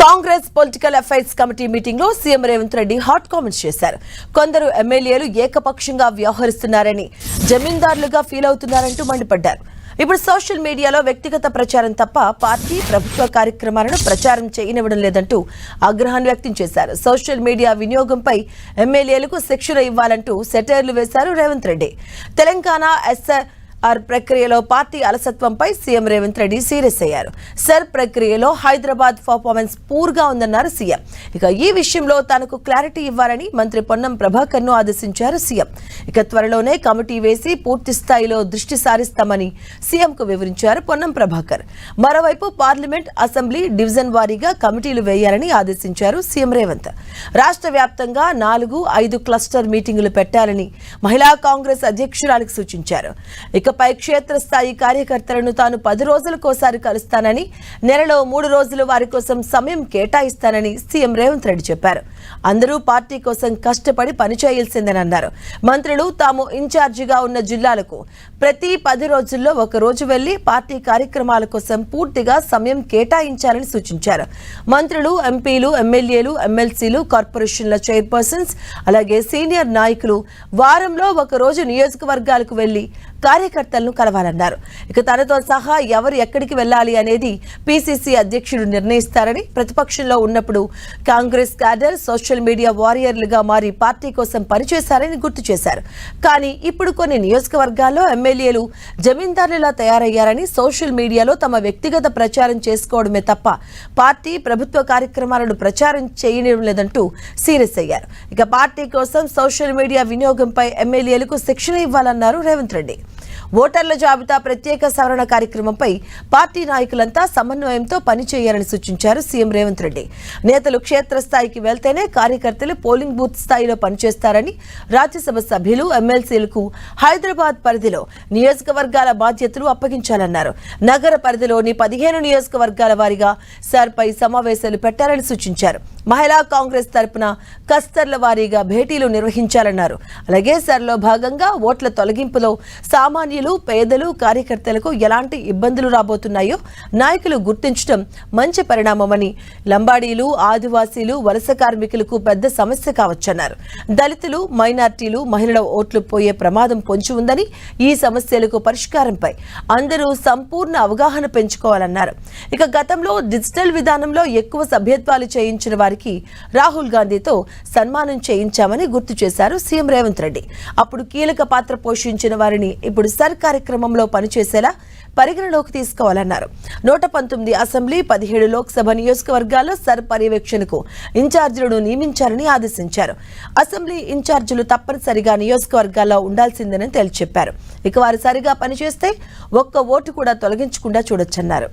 Congress political affairs committee meeting లో CM Revanth Reddy hot comments చేశారు. కొందరు ఎమ్మెల్యేలు ఏకపక్షంగా వ్యవహరిస్తున్నారని, జమీందారులుగా ఫీల్ అవుతున్నారంటూ మండిపడ్డారు. ఇప్పుడు సోషల్ మీడియాలో వ్యక్తిగత ప్రచారం తప్ప పార్టీ ప్రభుత్వ కార్యక్రమాలను ప్రచారం చేయనివ్వడం లేదంటూ ఆగ్రహాన్ని వ్యక్తం చేశారు. సోషల్ మీడియా వినియోగంపై ఎమ్మెల్యేలకు శిక్షణ ఇవ్వాలంటూ సెటైర్లు వేశారు రేవంత్ రెడ్డి. తెలంగాణ SR ప్రక్రియలో పార్టీ అలసత్వంపై సీఎం రేవంత్ రెడ్డి సీరియస్ అయ్యారు. సర్ ప్రక్రియలో హైదరాబాద్ పర్ఫార్మెన్స్ పూర్గా ఉందన్నారు సీఎం. ఇక ఈ విషయంలో తనకు క్లారిటీ ఇవ్వాలని మంత్రి పొన్నం ప్రభాకర్ ను ఆదేశించారు సీఎం. ఇక త్వరలోనే కమిటీ వేసి పూర్తి స్థాయిలో దృష్టి సారిస్తామని సీఎంకు వివరించారు పొన్నం ప్రభాకర్. మరోవైపు పార్లమెంట్, అసెంబ్లీ డివిజన్ వారీగా కమిటీలు వేయాలని ఆదేశించారు సీఎం రేవంత్. రాష్ట్ర వ్యాప్తంగా 4-5 క్లస్టర్ మీటింగులు పెట్టాలని మహిళా కాంగ్రెస్ అధ్యక్షురాలికి సూచించారు. ఇకపై క్షేత్రస్థాయి కార్యకర్తలను తాను 10 రోజులకోసారి కలుస్తానని, నెలలో 3 రోజులు వారి కోసం సమయం కేటాయిస్తానని సీఎం రేవంత్ రెడ్డి చెప్పారు. అందరూ పార్టీ కోసం కష్టపడి పనిచేయాల్సిందని అన్నారు. మంత్రులు తాము ఇన్ఛార్జిగా ఉన్న జిల్లాలకు ప్రతి 10 రోజుల్లో 1 రోజు వెళ్లి పార్టీ కార్యక్రమాల కోసం పూర్తిగా సమయం కేటాయించాలని సూచించారు. మంత్రులు, ఎంపీలు, ఎమ్మెల్యేలు, ఎమ్మెల్సీలు, కార్పొరేషన్ల చైర్పర్సన్స్, అలాగే సీనియర్ నాయకులు వారంలో 1 రోజు నియోజకవర్గాలకు వెళ్లి కార్యకర్తలను కలవాలన్నారు. ఇక తనతో సహా ఎవరు ఎక్కడికి వెళ్లాలి అనేది PCC అధ్యక్షుడు నిర్ణయిస్తారని, ప్రతిపక్షంలో ఉన్నప్పుడు కాంగ్రెస్ క్యాడర్ సోషల్ మీడియా వారియర్లుగా మారి పార్టీ కోసం పనిచేశారని గుర్తు చేశారు. కానీ ఇప్పుడు కొన్ని నియోజకవర్గాల్లో ఎమ్మెల్యేలు జమీందారులా తయారయ్యారని, సోషల్ మీడియాలో తమ వ్యక్తిగత ప్రచారం చేసుకోవడమే తప్ప పార్టీ ప్రభుత్వ కార్యక్రమాలను ప్రచారం చేయడం లేదంటూ సీరియస్ అయ్యారు. ఇక పార్టీ కోసం సోషల్ మీడియా వినియోగంపై ఎమ్మెల్యేలకు శిక్షణ ఇవ్వాలన్నారు రేవంత్ రెడ్డి. ఓటర్ల జాబితా ప్రత్యేక సవరణ కార్యక్రమంపై పార్టీ నాయకులంతా సమన్వయంతో పనిచేయాలని సూచించారు సీఎం రేవంత్ రెడ్డి. నేతలు క్షేత్రస్థాయికి వెళ్తేనే కార్యకర్తలు పోలింగ్ బూత్ స్థాయిలో పనిచేస్తారని, రాజ్యసభ సభ్యులు, ఎమ్మెల్సీలకు హైదరాబాద్ పరిధిలో నియోజకవర్గాల బాధ్యతలు అప్పగించాలన్నారు. నగర పరిధిలోని 15 నియోజకవర్గాల వారీగా సర్పై సమావేశాలు పెట్టాలని సూచించారు. మహిళా కాంగ్రెస్ తరపున కస్తర్ల వారీగా భేటీలు నిర్వహించాలన్నారు. అలాగే సర్లో భాగంగా ఓట్ల తొలగింపులో సామాన్యులు, పేదలు, కార్యకర్తలకు ఎలాంటి ఇబ్బందులు రాబోతున్నాయో నాయకులు గుర్తించడం మంచి పరిణామమని, లంబాడీలు, ఆదివాసీలు, వలస కార్మికులకు పెద్ద సమస్య కావచ్చన్నారు. దళితులు, మైనార్టీలు, మహిళల ఓట్లు పోయే ప్రమాదం పొంచి ఉందని, ఈ సమస్యలకు పరిష్కారంపై అందరూ సంపూర్ణ అవగాహన పెంచుకోవాలన్నారు. ఇక గతంలో డిజిటల్ విధానంలో ఎక్కువ సభ్యత్వాలు చేయించిన వారికి రాహుల్ గాంధీతో సన్మానం చేయించామని గుర్తు చేశారు సీఎం రేవంత్ రెడ్డి. అప్పుడు కీలక పాత్ర పోషించిన వారిని ఇప్పుడు సర్ కార్యక్రమంలో పనిచేసేలా పరిగణలోకి తీసుకోవాలన్నారు. 119 అసెంబ్లీ, 17 లోక్సభ నియోజకవర్గాల్లో సర్ పర్యవేక్షణకు ఇన్ఛార్జీలను నియమించాలని ఆదేశించారు. అసెంబ్లీ ఇన్ఛార్జీలు తప్పనిసరిగా నియోజకవర్గాల్లో ఉండాల్సిందేనని తేల్చి చెప్పారు. ఇక వారు సరిగా పనిచేస్తే ఒక్క ఓటు కూడా తొలగించకుండా చూడొచ్చన్నారు.